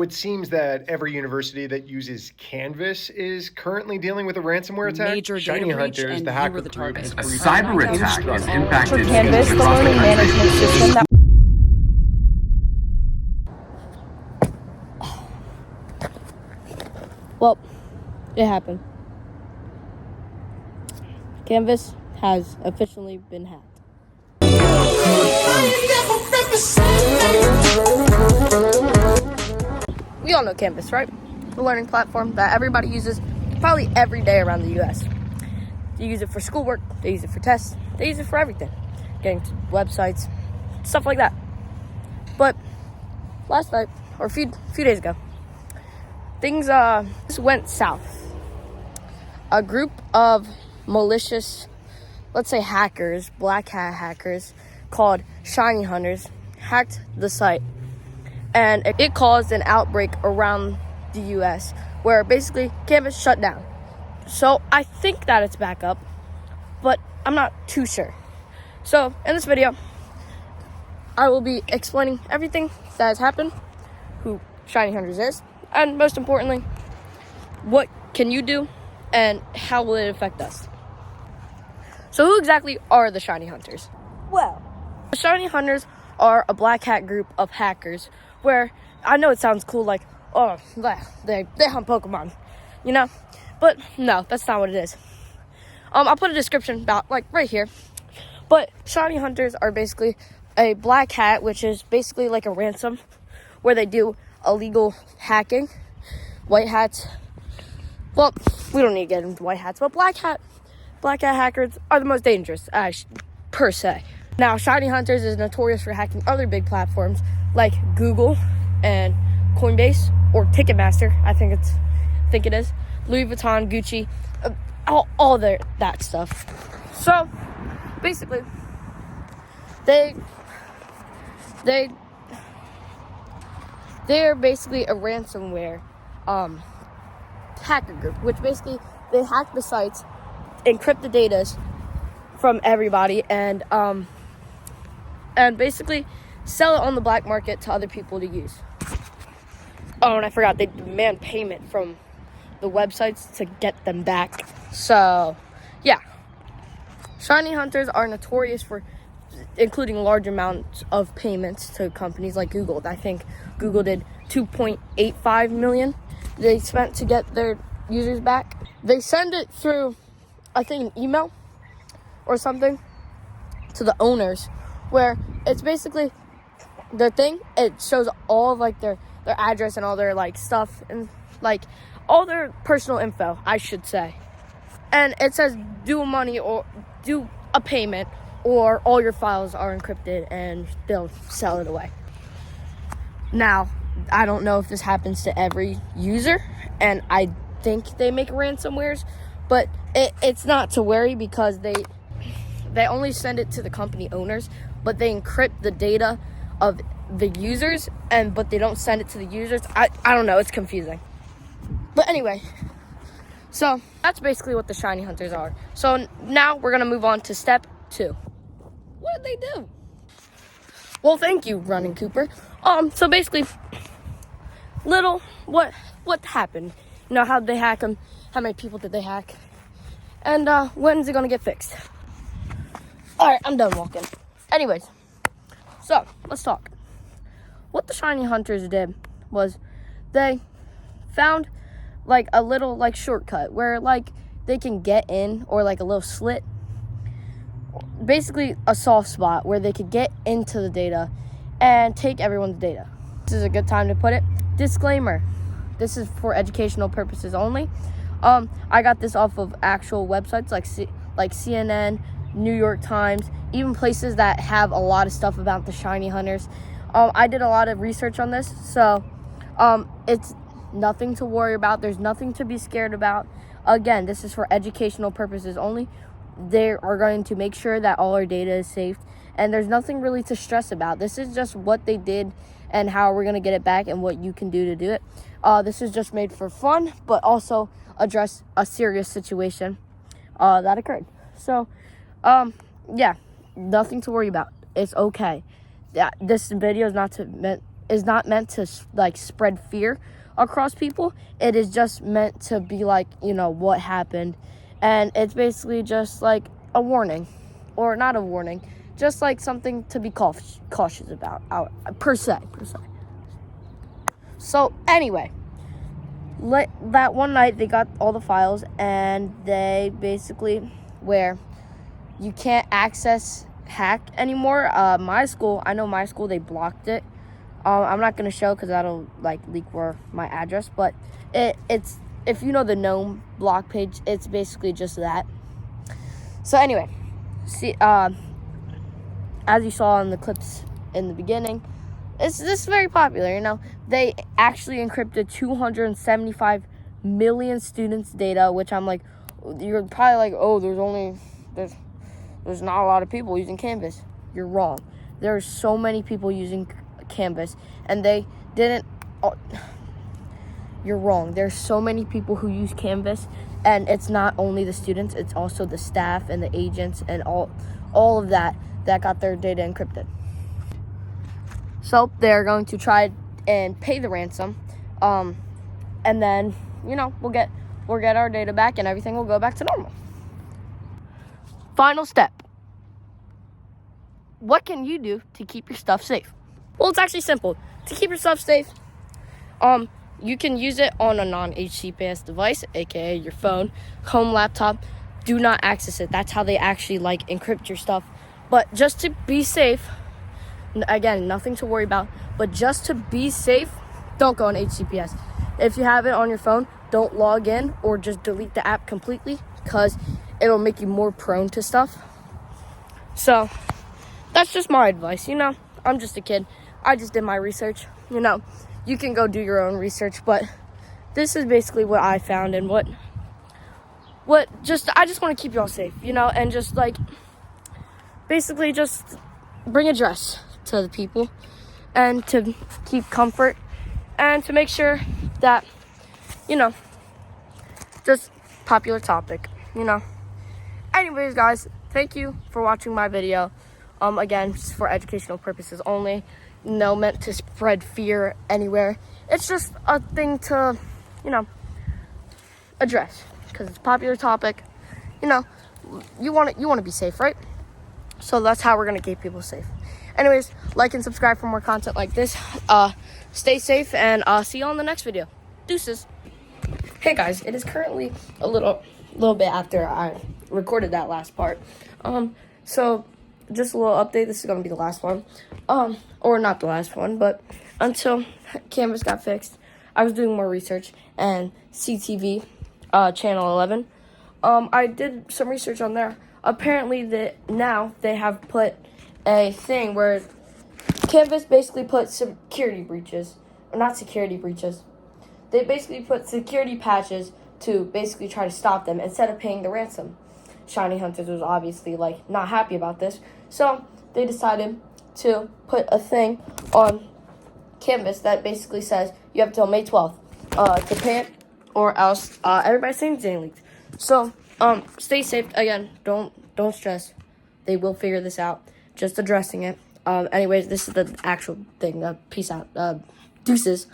It seems that every university that uses Canvas is currently dealing with a ransomware attack. Major Shiny data breach, Hunters, and the you hacker were the group, target. has A breached cyber attack has impacted Canvas, students the across the learning country. management system that well, it happened. Canvas has officially been hacked. We all know Canvas, right? The learning platform that everybody uses probably every day around the US. They use it for schoolwork, they use it for tests, they use it for everything. Getting to websites, stuff like that. But last night, or a few days ago, things just went south. A group of malicious, let's say hackers, black hat hackers, called Shiny Hunters, hacked the site. And it caused an outbreak around the US where basically Canvas shut down. So I think that it's back up, but I'm not too sure. So in this video, I will be explaining everything that has happened, who Shiny Hunters is, and most importantly, what can you do and how will it affect us. So who exactly are the Shiny Hunters? Well, the Shiny Hunters are a black hat group of hackers where, I know it sounds cool, like, oh, they hunt Pokemon, you know? But no, that's not what it is. I'll put a description about, like, right here. But Shiny Hunters are basically a black hat, which is basically like a ransom, where they do illegal hacking. White hats, well, we don't need to get into white hats, but black hat hackers are the most dangerous, per se. Now, Shiny Hunters is notorious for hacking other big platforms like Google and Coinbase, or Ticketmaster, I think it is, Louis Vuitton, Gucci, all that stuff. So, basically, they're basically a ransomware hacker group, which basically they hack the sites, encrypt the data from everybody, and basically sell it on the black market to other people to use. Oh, and I forgot, they demand payment from the websites to get them back. So, yeah. Shiny Hunters are notorious for including large amounts of payments to companies like Google. I think Google did $2.85 million they spent to get their users back. They send it through, I think, an email or something to the owners, where it's basically their thing. It shows all of, like, their address and all their, like, stuff and, like, all their personal info, I should say. And it says do money or do a payment, or all your files are encrypted and they'll sell it away. Now, I don't know if this happens to every user, and I think they make ransomwares, but it's not to worry, because they only send it to the company owners, but they encrypt the data of the users, but they don't send it to the users. I don't know, it's confusing. But anyway, so that's basically what the Shiny Hunters are. So now we're gonna move on to step 2. What did they do? Well, thank you, Running Cooper. So basically, what happened? You know, how'd they hack them? How many people did they hack? And when's it gonna get fixed? Alright, I'm done walking. Anyways, so let's talk. What the Shiny Hunters did was they found, like, a little, like, shortcut where, like, they can get in, or like a little slit, basically a soft spot where they could get into the data and take everyone's data. This is a good time to put it. Disclaimer: this is for educational purposes only. I got this off of actual websites like CNN, New York Times, even places that have a lot of stuff about the Shiny Hunters. I did a lot of research on this, so it's nothing to worry about. There's nothing to be scared about. Again, this is for educational purposes only. They are going to make sure that all our data is safe, and there's nothing really to stress about. This is just what they did and how we're going to get it back and what you can do to do it. This is just made for fun, but also address a serious situation that occurred. So, yeah, nothing to worry about. It's okay. Yeah, this video is not is not meant to like spread fear across people. It is just meant to be like, you know, what happened, and it's basically just like a warning, or not a warning, just like something to be cautious about, per se. So anyway, that one night they got all the files, and they basically, where you can't access hack anymore. My school, they blocked it. I'm not gonna show because that'll like leak where my address, but it's, if you know the GNOME block page, it's basically just that. So anyway, see, as you saw in the clips in the beginning, this is very popular. You know, they actually encrypted 275 million students' data, which I'm like, you're probably like, oh, there's not a lot of people using Canvas. You're wrong. There's so many people using Canvas, and they didn't. You're wrong. There's so many people who use Canvas, and it's not only the students, it's also the staff and the agents and all of that got their data encrypted. So they're going to try and pay the ransom, and then, you know, we'll get our data back, and everything will go back to normal. Final step. What can you do to keep your stuff safe? Well, it's actually simple. To keep your stuff safe, you can use it on a non-HTTPS device, aka your phone, home laptop. Do not access it. That's how they actually like encrypt your stuff. But just to be safe, again, nothing to worry about, but just to be safe, don't go on HTTPS. If you have it on your phone, don't log in or just delete the app completely, because it'll make you more prone to stuff. So that's just my advice. You know, I'm just a kid. I just did my research. You know, you can go do your own research, but this is basically what I found, and I just want to keep y'all safe, you know, and just like basically just bring a dress to the people, and to keep comfort, and to make sure that, you know, just popular topic, you know. Anyways, guys, thank you for watching my video. Again, just for educational purposes only. No meant to spread fear anywhere. It's just a thing to, you know, address, because it's a popular topic. You know, you want to be safe, right? So that's how we're gonna keep people safe. Anyways, like and subscribe for more content like this. Stay safe, and see you on the next video. Deuces. Hey guys, it is currently a little bit after I recorded that last part. So just a little update. This is gonna be the last one. Or not the last one, but until Canvas got fixed, I was doing more research, and CTV, channel 11. I did some research on there. Apparently now they have put a thing where Canvas basically put security breaches, or not security breaches. They basically put security patches to basically try to stop them instead of paying the ransom. Shiny Hunters was obviously like not happy about this, so they decided to put a thing on Canvas that basically says you have till May 12th to pay it, or else everybody's saying it's getting leaked. So stay safe. Again, don't stress. They will figure this out. Just addressing it. Anyways, this is the actual thing. Peace out. Deuces.